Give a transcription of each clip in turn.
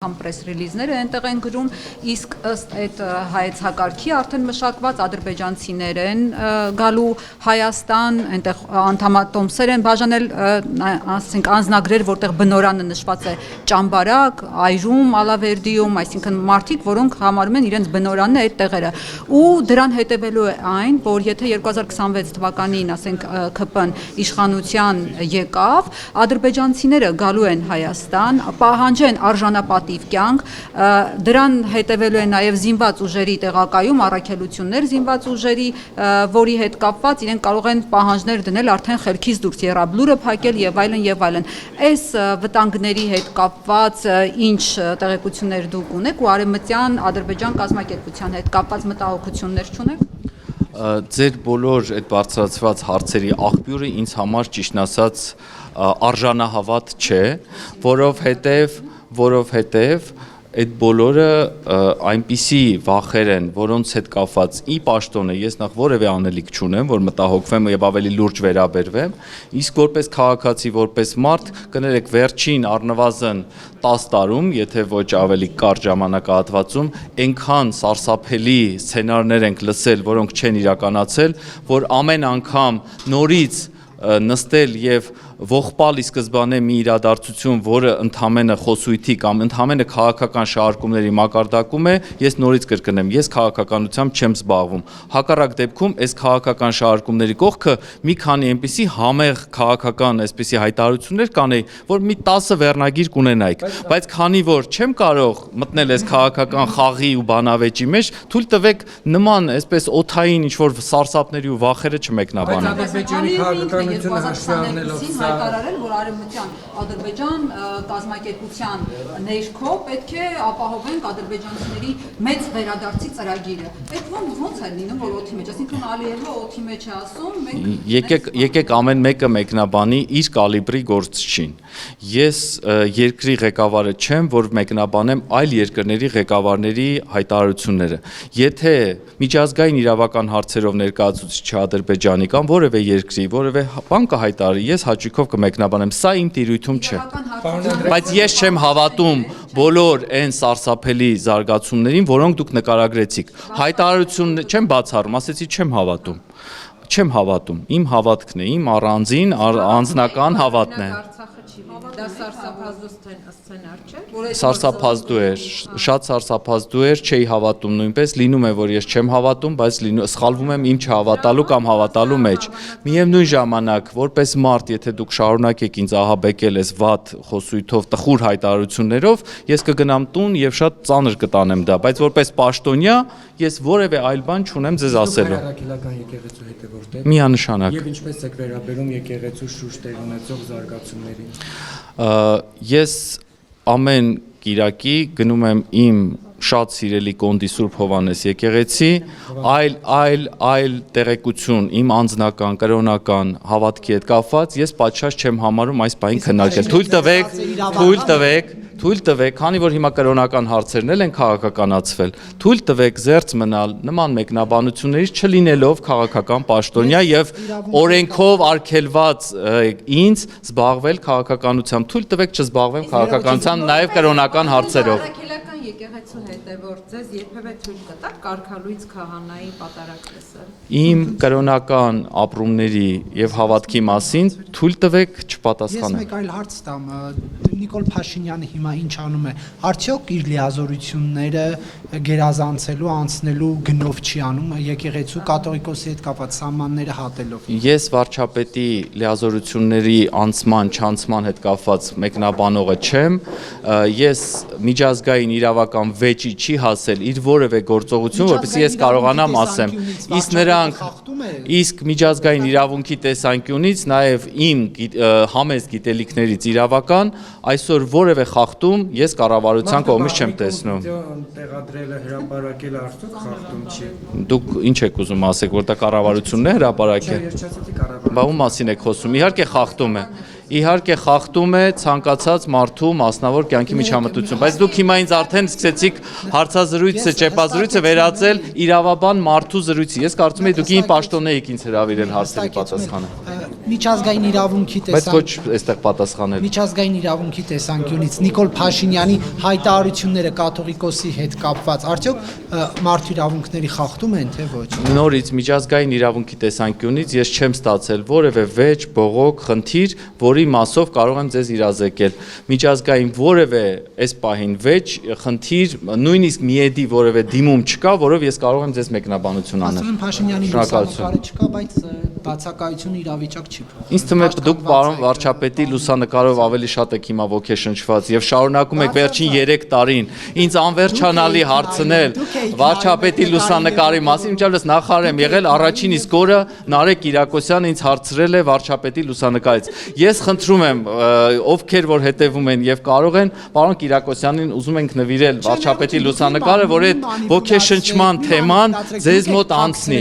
Press release-ները այնտեղ են գրում, իսկ ըստ այդ հայեցակարգի արդեն մշակված ադրբեջանցիներ են գալու Հայաստան, այնտեղ անդամատոմսեր են բաժանել, ասենք անձնագրեր, որտեղ բնորանը նշված է Ճամբարակ, Այրում, Ալավերդիում, այսինքն մարդիկ, որոնք համարում են իրենց բնորանն է այդ տեղերը։ Ու դրան հետևելու է այն, որ եթե 2026 թվականին, ասենք ԿՊ-ն իշխանության եկավ, ադրբեջանցիները գալու են Հայաստան, պահանջեն արժանապատիվ կյանք, դրան հետևելու է նաև զինված ուժերի տեղակայում, առաքելություններ զինված ուժերի, որի հետ կապված իրենք կարող են պահանջներ դնել արդեն խելքից դուրս, եռաբլուրը փակել եւ այլն եւ այլն։ Այս վտանգների հետ կապված ինչ տեղեկություններ դուք ունեք ու արևմտյան Ադրբեջան կազմակերպության հետ կապված մտահոգություններ չունեք։ Ձեր բոլոր այդ բարձրացված հարցերի աղբյուրը ինձ համար ճիշտն ասած արժանահավատ չէ, որովհետև այդ բոլորը այնպիսի վախեր են, որոնց հետ կապված ի պաշտոնը ես նախ որևէ անելիք չունեմ, որ մտահոգվեմ եւ ավելի լուրջ վերաբերվեմ, իսկ որպես քաղաքացի, որպես մարդ, կներեք վերջին առնվազն 10 տարում, եթե ոչ ավելի կարճ ժամանակահատվածում, այնքան սարսափելի սցենարներ ենք լսել, որոնք չեն իրականացել, որ ամեն անգամ նորից նստել եւ ողբալ ի սկզբանե մի իրադարձություն, որը ընդհանրապես խոսույթի կամ ընդհանրապես քաղաքական շարժումների մակարդակում է, ես նորից կրկնեմ, ես քաղաքականությամբ չեմ զբաղվում։ Հակառակ դեպքում այս քաղաքական շարժումների կողքը մի քանի այնպիսի համեղ քաղաքական այսպիսի հայտարարություններ կանեի, որ մի 10 վերնագիր կունենայիք, բայց քանի որ չեմ կարող մտնել այս քաղաքական խաղի ու բանավեճի մեջ, թույլ տվեք նման այսպես օթային ինչ-որ սարսափների ու վախերը չմեկնաբանեմ։ Հայտարարել, որ արևմտյան Ադրբեջան կազմակերպության ներքո պետք է ապահովենք ադրբեջանցիների մեծ վերադարձի ծրագիրը։ Այդ ոնց է լինում, որ օդի մեջ, այսինքն Ալիևը օդի մեջ է ասում, մենք եկեք ամեն մեկը մեկնաբանի իր կալիբրի գործչին։ Ես երկրի ղեկավարը չեմ, որ մեկնաբանեմ այլ երկրների ղեկավարների հայտարարությունները։ Եթե միջազգային իրավական հարցերով ներկայացուցիչ Ադրբեջանի կամ որևէ երկրի որևէ բան կհայտարարի, ես հաճույքով կմեկնաբանեմ, սա իմ տիրույթում չէ։ Բայց ես չեմ հավատում բոլոր այն սարսափելի զարգացումներին, որոնք դուք նկարագրեցիք։ Հայտարարություն չեմ բացառում, ասեցի չեմ հավատում։ Իմ հավատքն է, իմ առանձին անձնական հավատն է։ Դա սարսափազդու սցենար չէ։ Սարսափազդու էր, շատ սարսափազդու էր, չէի հավատում նույնպես, լինում է, որ ես չեմ հավատում, բայց սխալվում եմ իմ չհավատալու կամ հավատալու մեջ։ Միևնույն ժամանակ, որպես մարդ, եթե դուք շարունակեք ինձ ահաբեկել այս վատ խոսույթով, տխուր հայտարարություններով, ես կգնամ տուն եւ շատ ծանր կտանեմ դա, բայց որպես պաշտոնյա ես որևէ այլ բան չունեմ ձեզ ասելու։ Առաքելական եկեղեցու հետևորդ եք։ Միանշանակ։ Եվ ինչպես եք վերաբերում եկեղեցու շուրջ տեղ ունեցող զարգացումներին։ Ես ամեն կիրակի գնում եմ իմ շատ սիրելի Կոնդի Սուրբ Հովհաննես եկեղեցի, այլ տեղեկություն իմ անձնական, կրոնական հավատքի հետ կապված, ես պատշաճ չեմ համարում այս բանին քննարկել։ Թույլ տվեք, քանի որ հիմա կրոնական հարցերն են քաղաքականացվել, թույլ տվեք զերծ մնալ նման մեկնաբանություններից չլինելով քաղաքական պաշտոնյա եւ օրենքով արգելված ինձ զբաղվել քաղաքականությամբ, թույլ տվեք չզբաղվեմ քաղաքականությամբ նաեւ կրոնական հարցերով։ Եկեղեցու հետևորդ ձեզ երբևէ թույլ կտաք կարգալույց քահանայի պատարակ լսել։ Իմ կրոնական ապրումների եւ հավատքի մասին թույլ տվեք չպատասխանեմ։ Ես մեկ այլ հարց տամ, Նիկոլ Փաշինյանը հիմա ինչ անում է, արդյոք իր լիազորությունները գերազանցելու, անցնելու գնով չի անում եկեղեցու կաթողիկոսի հետ կապված սահմանները հատելով։ Ես վարչապետի լիազորությունների անցման, չանցման հետ կապված մեկնաբանողը չեմ, ես միջազգային իրավական վեճի չի հասել իր որևէ գործողություն, որպեսզի ես կարողանամ ասեմ, իսկ միջազգային իրավունքի տեսանկյունից նաև իմ համեստ գիտելիքներից իրավական այսօր որևէ խախտում ես կառավարության կողմից չեմ տեսնում։ Տեղադրելը հրապարակելը արդյոք խախտում չի։ Դուք ինչ եք ուզում ասեք, որ դա կառավարությունն է հրապարակել։ Ես չասեցի կառավարություն։ Բա ում մասին եք խոսում։ Իհարկե խախտում է ցանկացած մարդու մասնավոր կյանքի միջամտություն, բայց դուք հիմա ինձ արդեն սկսեցիք հարցազրույցը, ճեպազրույցը վերածել իրավաբան մարդու զրույցի։ Ես կարծում եմ դուք իմ պաշտոն եք ինձ հրավիրել հարցերի պատասխանը։ միջազգային իրավունքի Բայց ոչ տեսանկյունից այստեղ պատասխանել։ միջազգային իրավունքի տեսանկյունից Նիկոլ Փաշինյանի հայտարարությունները կաթողիկոսի հետ կապված արդյոք մարդու իրավունքների խախտում են թե ոչ։ Նորից միջազգային իրավունքի տեսանկյունից ես չեմ ստացել որևէ վեճ, բողոք, խնդիր, որի մասով կարող եմ ձեզ իրազեկել։ Միջազգային որևէ այս պահին վեճ, խնդիր, նույնիսկ միեդի որևէ դիմում չկա, որով ես կարող եմ ձեզ մեկնաբանություն անել։ Ասում եմ Փաշինյանի լուսանկարը չկա, բայց բացակայությունը իրավիճակ չի փոխում։ Ինձ թվում է դուք պարոն վարչապետի լուսանկարով ավելի շատ եք հիմա ոգեշնչված եւ շարունակում եք վերջին 3 տարին ինձ անվերջանալի հարցնել վարչապետի լուսանկարի մասին, ինչպես նախարարեմ եղել առաջին իսկ օրը Նարեկ Կիրակոսյանը ինձ հարցրել է վարչապետի լուսանկարից։ Ես խնդրում եմ ովքեր որ հետևում են եւ կարող են պարոն Կիրակոսյանին ուզում ենք նվիրել վարչապետի լուսանկարը, որ այդ ոգեշնչման թեման ձեզ մոտ անցնի։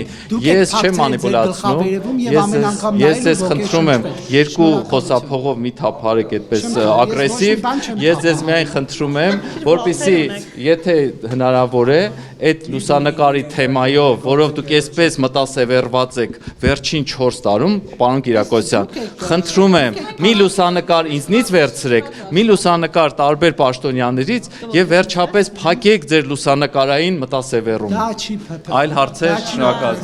Ես չեմ մանիպուլացնում։ Ես ձեզ խնդրում եմ երկու խոսափողով մի թափարեք այդպես ագրեսիվ, ես ձեզ միայն խնդրում եմ, որպեսզի եթե հնարավոր է այդ լուսանկարի թեմայով, որով դուք այսպես մտասևեռված եք վերջին 4 տարում, պարոն Կիրակոսյան, խնդրում եմ, մի լուսանկար ինձնից վերցրեք, մի լուսանկար տարբեր պաշտոնյաներից եւ վերջապես փակեք ձեր լուսանկարային մտասևեռումը։ Դա չի Այլ հարցեր, շնորհակալ։